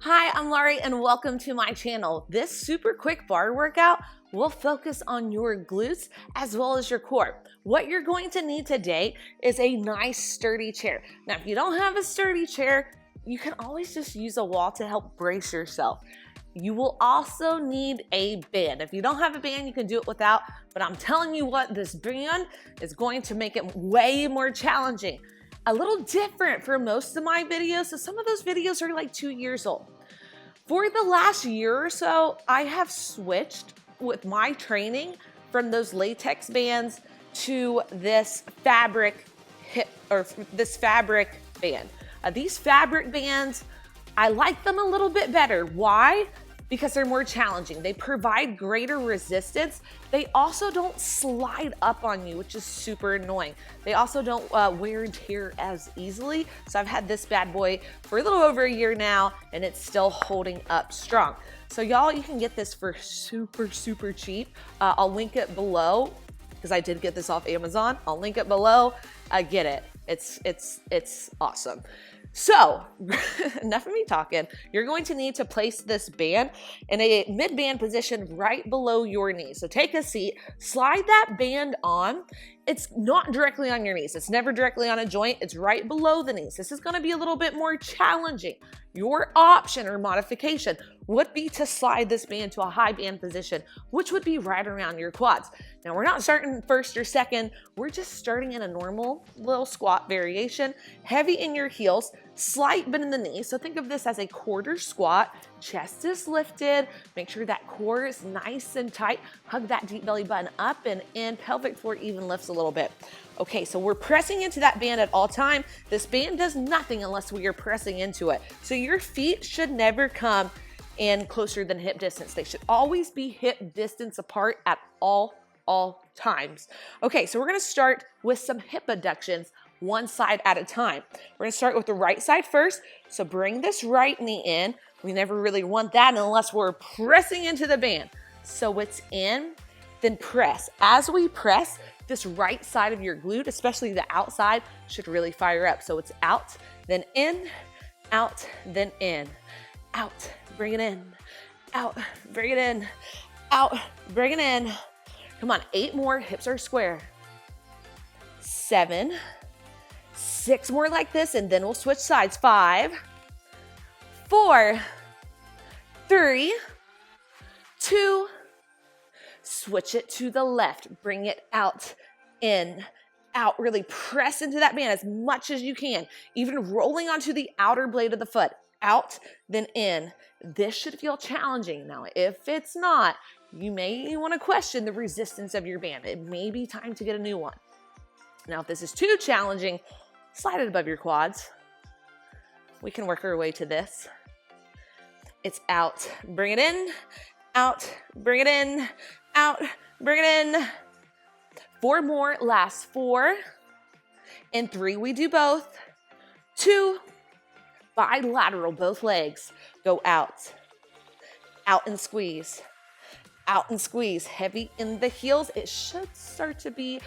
Hi, I'm Larie and welcome to my channel. This super quick bar workout will focus on your glutes as well as your core. What you're going to need today is a nice sturdy chair. Now, if you don't have a sturdy chair, you can always just use a wall to help brace yourself. You will also need a band. If you don't have a band, you can do it without, but I'm telling you what, this band is going to make it way more challenging. A little different for most of my videos, so some of those videos are like 2 years old. For the last year or so, I have switched with my training from those latex bands to this fabric band. These fabric bands, I like them a little bit better. Why? Because they're more challenging. They provide greater resistance. They also don't slide up on you, which is super annoying. They also don't wear and tear as easily. So I've had this bad boy for a little over a year now, and it's still holding up strong. So y'all, you can get this for super, super cheap. I'll link it below because I did get this off Amazon. I'll link it below. Get it. It's awesome. So, enough of me talking. You're going to need to place this band in a mid-band position right below your knees. So take a seat, slide that band on. It's not directly on your knees. It's never directly on a joint. It's right below the knees. This is going to be a little bit more challenging. Your option or modification would be to slide this band to a high band position, which would be right around your quads. Now, we're not starting first or second. We're just starting in a normal little squat variation, heavy in your heels, slight bend in the knees. So think of this as a quarter squat. Chest is lifted. Make sure that core is nice and tight. Hug that deep belly button up and in. Pelvic floor even lifts a little bit. Okay, so we're pressing into that band at all time. This band does nothing unless we are pressing into it. So your feet should never come in closer than hip distance. They should always be hip distance apart at all times. Okay, so we're gonna start with some hip abductions, one side at a time. We're gonna start with the right side first. So bring this right knee in. We never really want that unless we're pressing into the band. So it's in, then press. As we press, this right side of your glute, especially the outside, should really fire up. So it's out, then in, out, then in, out, bring it in, out, bring it in, out, bring it in. Come on, 8 more, hips are square. 7, 6 more like this, and then we'll switch sides. 5, 4, 3, 2, switch it to the left, bring it out, in, out, really press into that band as much as you can, even rolling onto the outer blade of the foot, out, then in. This should feel challenging. Now, if it's not, you may want to question the resistance of your band. It may be time to get a new one. Now, if this is too challenging, slide it above your quads. We can work our way to this. It's out, bring it in, out, bring it in, out, bring it in. 4 more, last 4. In 3, we do both. 2, bilateral, both legs. Go out and squeeze, out and squeeze. Heavy in the heels. It should start to be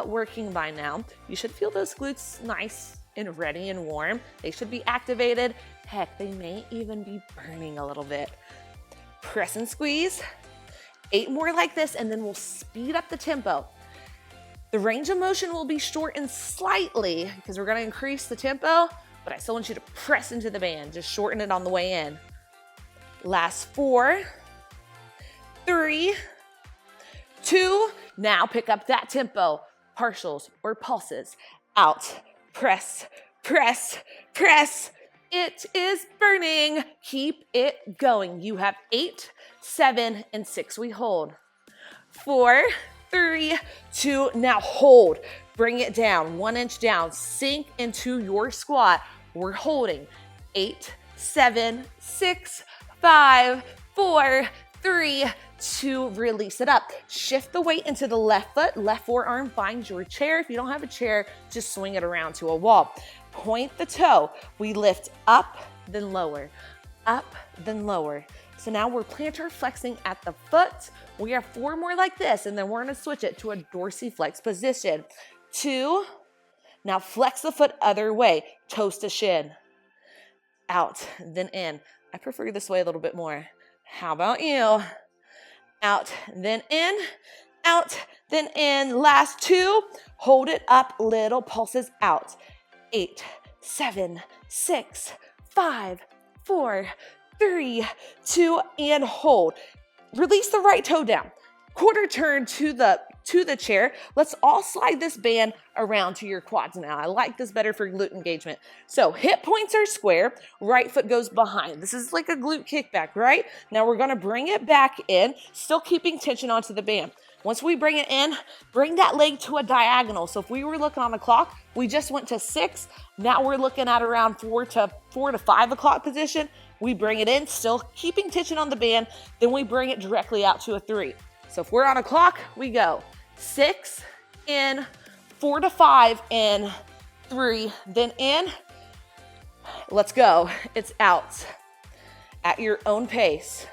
working by now. You should feel those glutes nice and ready and warm. They should be activated. Heck, they may even be burning a little bit. Press and squeeze. 8 more like this, and then we'll speed up the tempo. The range of motion will be shortened slightly because we're gonna increase the tempo, but I still want you to press into the band. Just shorten it on the way in. Last 4, 3, 2, now pick up that tempo. Partials or pulses. Out, press, press, press. It is burning. Keep it going. You have 8, 7, and 6. We hold. 4, 3, 2, now hold. Bring it down, 1 inch down. Sink into your squat. We're holding. 8, 7, 6, 5, 4, 3, 2, release it up. Shift the weight into the left foot, left forearm finds your chair. If you don't have a chair, just swing it around to a wall. Point the toe. We lift up, then lower, up, then lower. So now we're plantar flexing at the foot. We have 4 more like this, and then we're gonna switch it to a dorsiflex position. 2, now flex the foot other way, toes to shin. Out, then in. I prefer this way a little bit more. How about you? Out, then in, out, then in. Last 2. Hold it up, little pulses out. 8, 7, 6, 5, 4, 3, 2, and hold. Release the right toe down. Quarter turn to the chair. Let's all slide this band around to your quads now. I like this better for glute engagement. So hip points are square, right foot goes behind. This is like a glute kickback, right? Now we're gonna bring it back in, still keeping tension onto the band. Once we bring it in, bring that leg to a diagonal. So if we were looking on the clock, we just went to 6. Now we're looking at around 4 to 5 o'clock position. We bring it in, still keeping tension on the band. Then we bring it directly out to a 3. So if we're on a clock, we go 6 in, 4 to 5 in, 3, then in. Let's go. It's out at your own pace.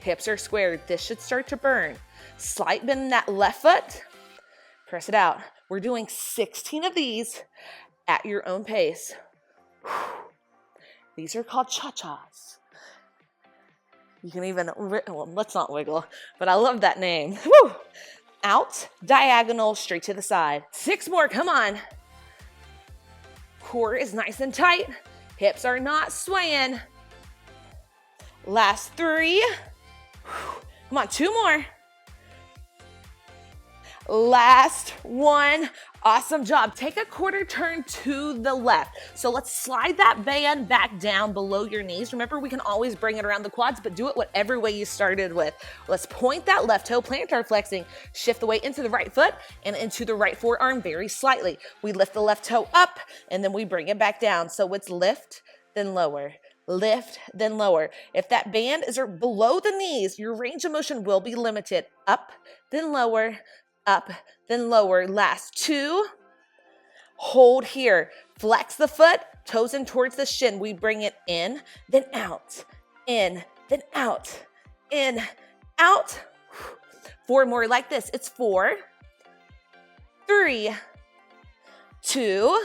Hips are squared. This should start to burn. Slight bend in that left foot. Press it out. We're doing 16 of these at your own pace. These are called cha-chas. You can even, well, let's not wiggle, but I love that name. Woo! Out, diagonal, straight to the side. 6 more, come on. Core is nice and tight. Hips are not swaying. Last 3. Come on, 2 more. Last 1. Awesome job. Take a quarter turn to the left. So let's slide that band back down below your knees. Remember, we can always bring it around the quads, but do it whatever way you started with. Let's point that left toe, plantar flexing, shift the weight into the right foot and into the right forearm very slightly. We lift the left toe up and then we bring it back down. So it's lift, then lower. Lift, then lower. If that band is below the knees, your range of motion will be limited. Up, then lower, up, then lower. Last 2. Hold here. Flex the foot, toes in towards the shin. We bring it in, then out, in, then out, in, out. 4 more like this. It's 4, 3, 2.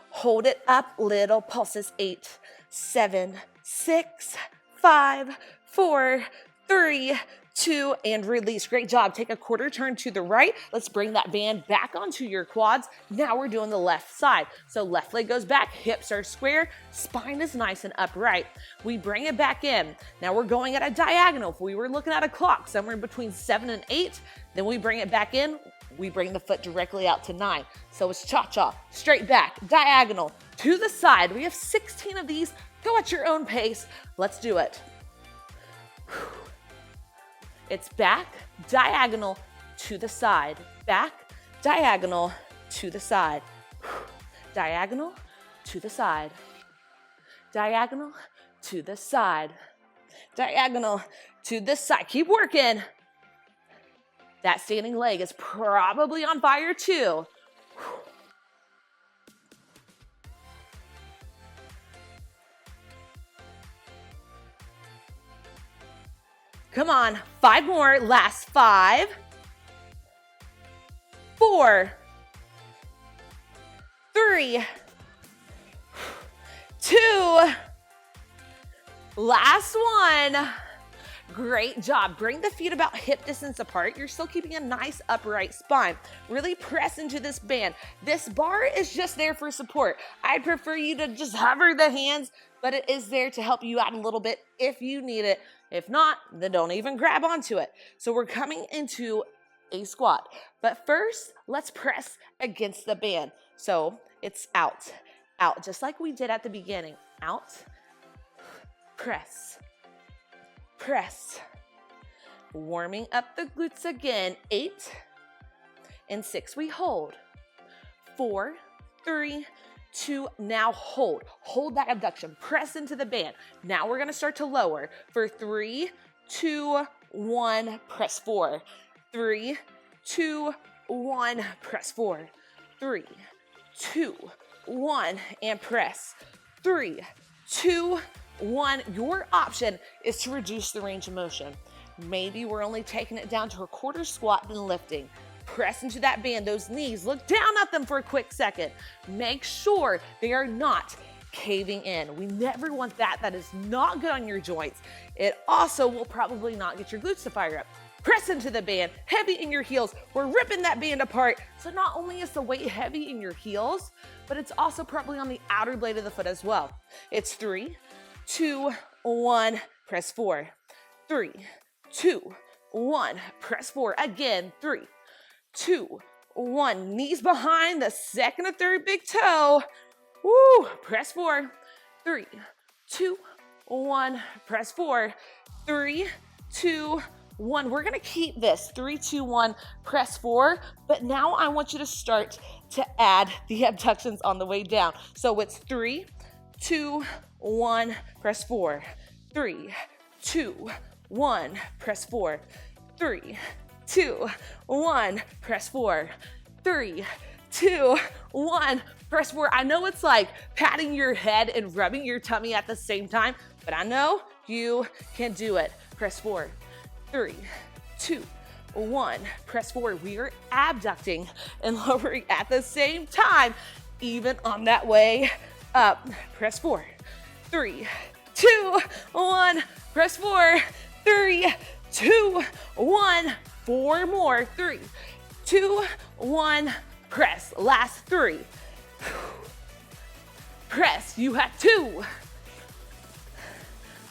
Hold it up, little pulses. 8, 7, 6, 5, 4, 3, 2, and release. Great job. Take a quarter turn to the right. Let's bring that band back onto your quads. Now we're doing the left side. So left leg goes back, hips are square, spine is nice and upright. We bring it back in. Now we're going at a diagonal. If we were looking at a clock, somewhere between 7 and 8, then we bring it back in. We bring the foot directly out to 9. So it's cha-cha, straight back, diagonal, to the side. We have 16 of these. Go at your own pace. Let's do it. It's back, diagonal, to the side. Back, diagonal, to the side. Diagonal, to the side. Diagonal, to the side. Diagonal, to the side. Keep working. That standing leg is probably on fire too. Come on, 5 more. Last 5, 4, 3, 2. Last 1. Great job. Bring the feet about hip distance apart. You're still keeping a nice upright spine. Really press into this band. This bar is just there for support. I'd prefer you to just hover the hands, but it is there to help you out a little bit if you need it. If not, then don't even grab onto it. So we're coming into a squat. But first, let's press against the band. So it's out, out, just like we did at the beginning. Out, press, press. Warming up the glutes again. 8 and 6, we hold. 4, 3, 2, now hold. Hold that abduction. Press into the band. Now we're going to start to lower. For 3, 2, 1, press 4. 3, 2, 1, press 4. 3, 2, 1, and press. 3, 2, 1. Your option is to reduce the range of motion. Maybe we're only taking it down to a quarter squat then lifting. Press into that band, those knees, look down at them for a quick second. Make sure they are not caving in. We never want that. That is not good on your joints. It also will probably not get your glutes to fire up. Press into the band, heavy in your heels. We're ripping that band apart. So not only is the weight heavy in your heels, but it's also probably on the outer blade of the foot as well. It's 3, 2, 1, press 4. 3, 2, 1, press 4. Again, 3, 2, 1. Knees behind the second or third big toe. Woo, press 4. 3, 2, 1, press 4. 3, 2, 1. We're gonna keep this 3, 2, 1, press 4, but now I want you to start to add the abductions on the way down. So it's 3, 2, 1, press 4. 3, 2, 1, press 4. 3, 2, 1, press 4. 3, 2, 1, press 4. I know it's like patting your head and rubbing your tummy at the same time, but I know you can do it. Press 4. 3, 2, 1, press 4. We are abducting and lowering at the same time, even on that way up. Press 4. 3, 2, 1, press 4. 3, 2, 1, 4 more. 3, 2, 1, press. Last 3. Press. You have 2.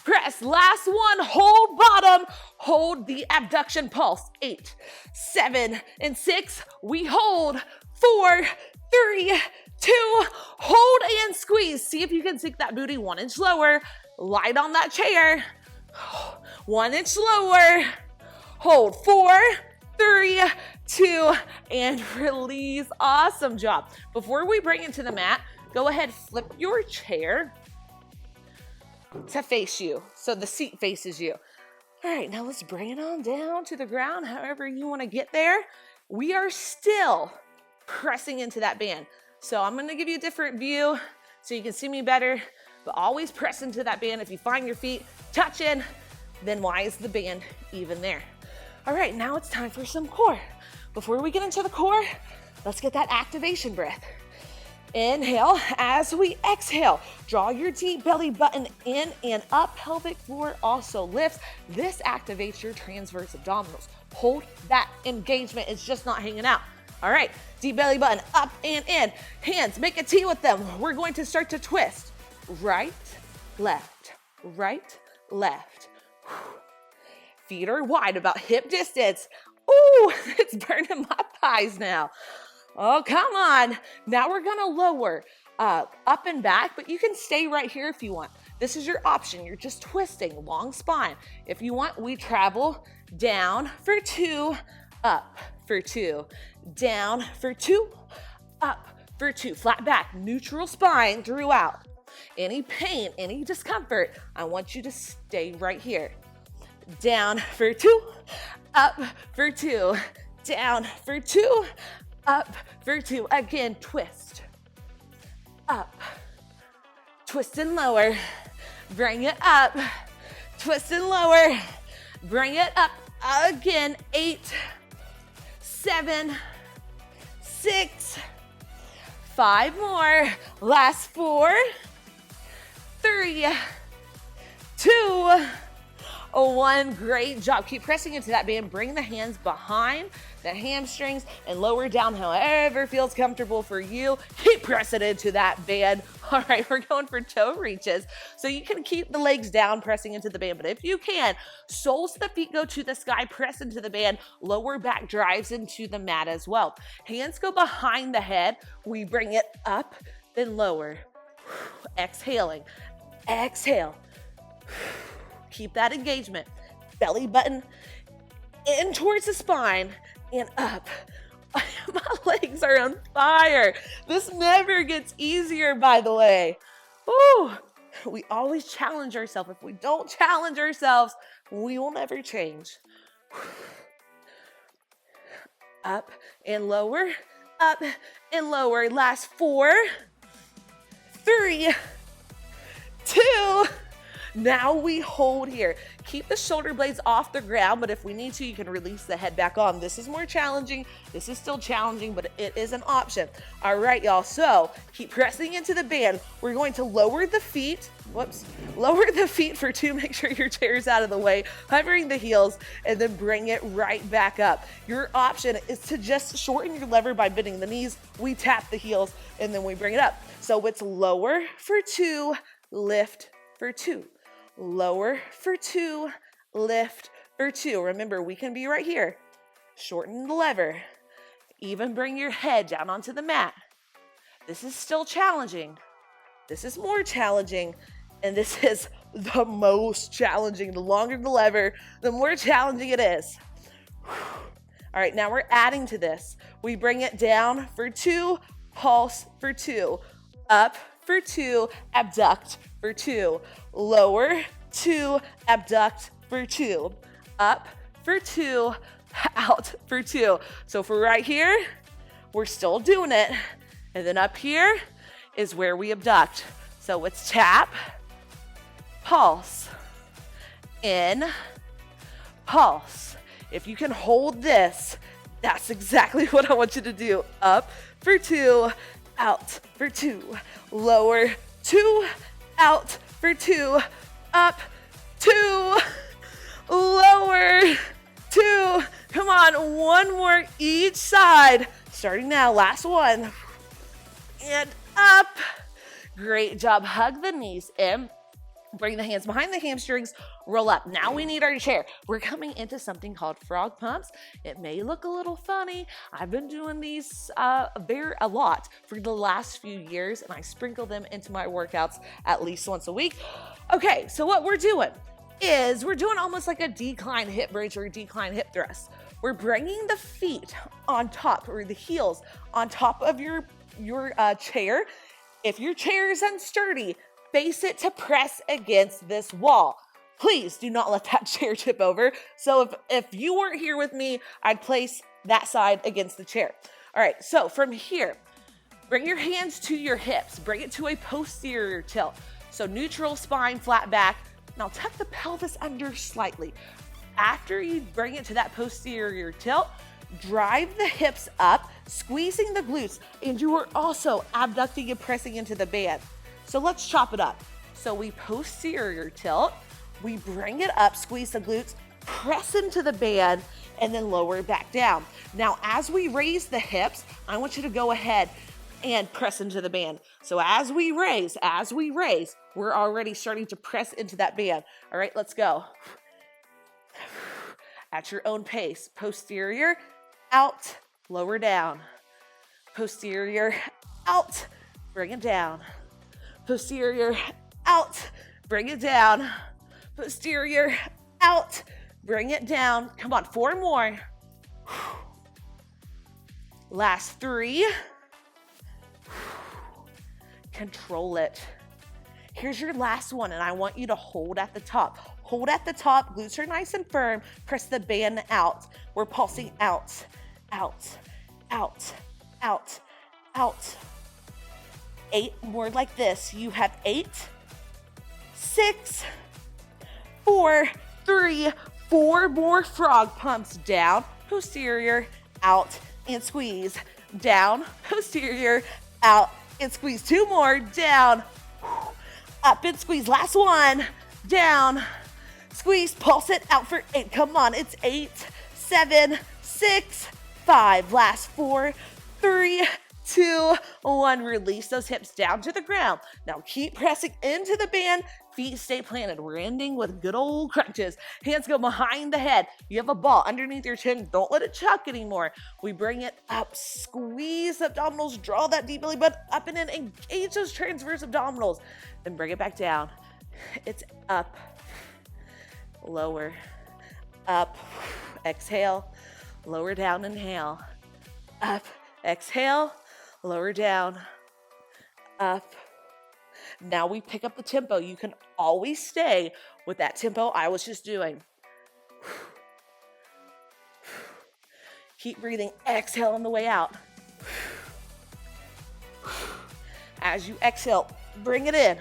Press. Last 1. Hold bottom. Hold the abduction pulse. 8, 7, and 6. We hold. 4, 3, 2. Hold and squeeze. See if you can sink that booty 1 inch lower. Light on that chair. 1 inch lower. Hold. 4, 3, 2, and release. Awesome job. Before we bring it to the mat, go ahead, flip your chair to face you, so the seat faces you. All right, now let's bring it on down to the ground, however you want to get there. We are still pressing into that band. So I'm going to give you a different view so you can see me better, but always press into that band. If you find your feet touching, then why is the band even there? All right, now it's time for some core. Before we get into the core, let's get that activation breath. Inhale as we exhale. Draw your deep belly button in and up. Pelvic floor also lifts. This activates your transverse abdominals. Hold that engagement. It's just not hanging out. All right, deep belly button up and in. Hands, make a T with them. We're going to start to twist. Right, left, right, left. Feet are wide, about hip distance. Ooh, it's burning my thighs now. Oh, come on. Now we're gonna lower up and back, but you can stay right here if you want. This is your option. You're just twisting, long spine. If you want, we travel down for 2, up for 2, down for 2, up for 2. Flat back, neutral spine throughout. Any pain, any discomfort, I want you to stay right here. Down for 2, up for 2, down for 2, up for 2. Again, twist. Up. Twist and lower. Bring it up. Twist and lower. Bring it up. Again, 8, 7, 6, 5 more. Last 4, 3, 2, 1. Great job. Keep pressing into that band. Bring the hands behind the hamstrings and lower down however feels comfortable for you. Keep pressing into that band. All right, we're going for toe reaches. So you can keep the legs down, pressing into the band, but if you can, soles of the feet go to the sky, press into the band, lower back drives into the mat as well. Hands go behind the head. We bring it up, then lower. Exhaling. Exhale. Keep that engagement. Belly button in towards the spine and up. My legs are on fire. This never gets easier, by the way. Ooh, we always challenge ourselves. If we don't challenge ourselves, we will never change. Up and lower, up and lower. Last 4, 3, 2, Now we hold here. Keep the shoulder blades off the ground, but if we need to, you can release the head back on. This is more challenging. This is still challenging, but it is an option. All right, y'all. So keep pressing into the band. We're going to lower the feet. Lower the feet for 2. Make sure your chair's out of the way, hovering the heels, and then bring it right back up. Your option is to just shorten your lever by bending the knees. We tap the heels, and then we bring it up. So it's lower for 2, lift for 2. Lower for 2, lift for 2. Remember, we can be right here. Shorten the lever. Even bring your head down onto the mat. This is still challenging. This is more challenging. And this is the most challenging. The longer the lever, the more challenging it is. All right, now we're adding to this. We bring it down for 2, pulse for 2, up for 2, abduct for 2, lower 2, abduct for 2, up for 2, out for 2. So for right here, we're still doing it. And then up here is where we abduct. So it's tap, pulse, in, pulse. If you can hold this, that's exactly what I want you to do. Up for 2, out for 2, lower 2, out for 2, up 2, lower 2. Come on, one more each side. Starting now, last one. And up. Great job. Hug the knees in. Bring the hands behind the hamstrings, roll up. Now we need our chair. We're coming into something called frog pumps. It may look a little funny. I've been doing these a lot for the last few years, and I sprinkle them into my workouts at least once a week. Okay, so what we're doing is we're doing almost like a decline hip bridge or a decline hip thrust. We're bringing the feet on top, or the heels on top of your chair. If your chair is unsturdy, face it to press against this wall. Please do not let that chair tip over. So if you weren't here with me, I'd place that side against the chair. All right, so from here, bring your hands to your hips. Bring it to a posterior tilt. So neutral spine, flat back. Now tuck the pelvis under slightly. After you bring it to that posterior tilt, drive the hips up, squeezing the glutes, and you are also abducting and pressing into the band. So let's chop it up. So we posterior tilt, we bring it up, squeeze the glutes, press into the band, and then lower it back down. Now, as we raise the hips, I want you to go ahead and press into the band. So as we raise, we're already starting to press into that band. All right, let's go. At your own pace. Posterior, out, lower down. Posterior, out, bring it down. Posterior, out, bring it down. Posterior, out, bring it down. Come on, 4 more. Last 3. Control it. Here's your last one, and I want you to hold at the top. Hold at the top, glutes are nice and firm. Press the band out. We're pulsing out, out, out, out, out. 8 more like this. You have 8, 6, 4, 3, 4 more frog pumps. Down, posterior, out, and squeeze. Down, posterior, out, and squeeze. 2 more. Down, up and squeeze. Last one. Down, squeeze, pulse it out for 8. Come on, it's 8, 7, 6, 5. Last 4, 3, 2, 1. Release those hips down to the ground. Now keep pressing into the band. Feet stay planted. We're ending with good old crunches. Hands go behind the head. You have a ball underneath your chin. Don't let it chuck anymore. We bring it up. Squeeze the abdominals. Draw that deep belly button up and in. Engage those transverse abdominals. Then bring it back down. It's up, lower, up, exhale, lower down, inhale, up, exhale, lower down, up. Now we pick up the tempo. You can always stay with that tempo I was just doing. Keep breathing. Exhale on the way out. As you exhale, bring it in.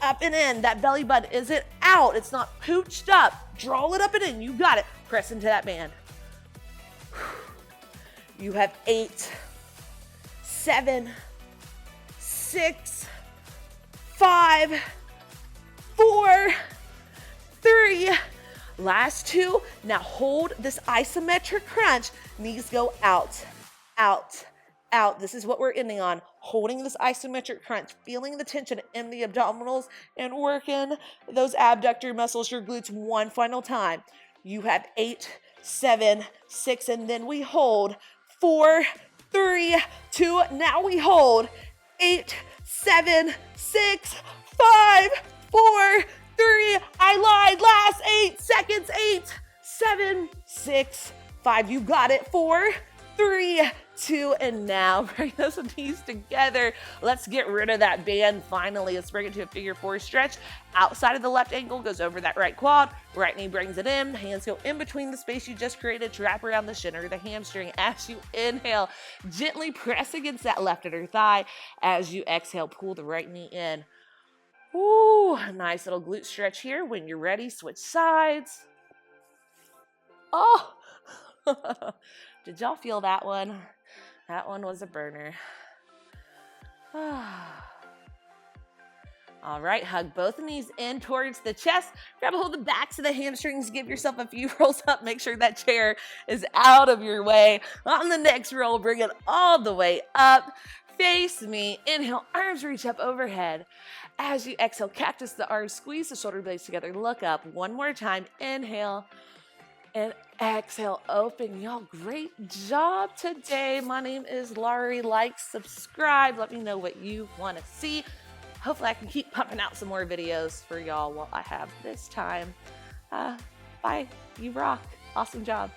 Up and in. That belly button isn't out. It's not pooched up. Draw it up and in. You got it. Press into that band. You have 8, 7, 6, 5, 4, 3, last 2. Now hold this isometric crunch. Knees go out, out, out. This is what we're ending on. Holding this isometric crunch, feeling the tension in the abdominals and working those abductor muscles, your glutes, one final time. You have 8, 7, 6, and then we hold 4, 3, 2. Now we hold 8, 7, 6, 5, 4, 3. I lied. Last 8 seconds. 8, 7, 6, 5. You got it. 4, 3, 2, and now bring those knees together. Let's get rid of that band finally. Let's bring it to a figure 4 stretch. Outside of the left ankle goes over that right quad. Right knee brings it in. Hands go in between the space you just created to wrap around the shin or the hamstring. As you inhale, gently press against that left inner thigh. As you exhale, pull the right knee in. Ooh, nice little glute stretch here. When you're ready, switch sides. Oh, did y'all feel that one? That one was a burner. All right, hug both knees in towards the chest. Grab a hold of the backs of the hamstrings. Give yourself a few rolls up. Make sure that chair is out of your way. On the next roll, bring it all the way up. Face me. Inhale, arms reach up overhead. As you exhale, cactus the arms. Squeeze the shoulder blades together. Look up. One more time. Inhale. And exhale, open. Y'all, great job today. My name is Larie. Like, subscribe. Let me know what you want to see. Hopefully I can keep pumping out some more videos for y'all while I have this time. Bye. You rock. Awesome job.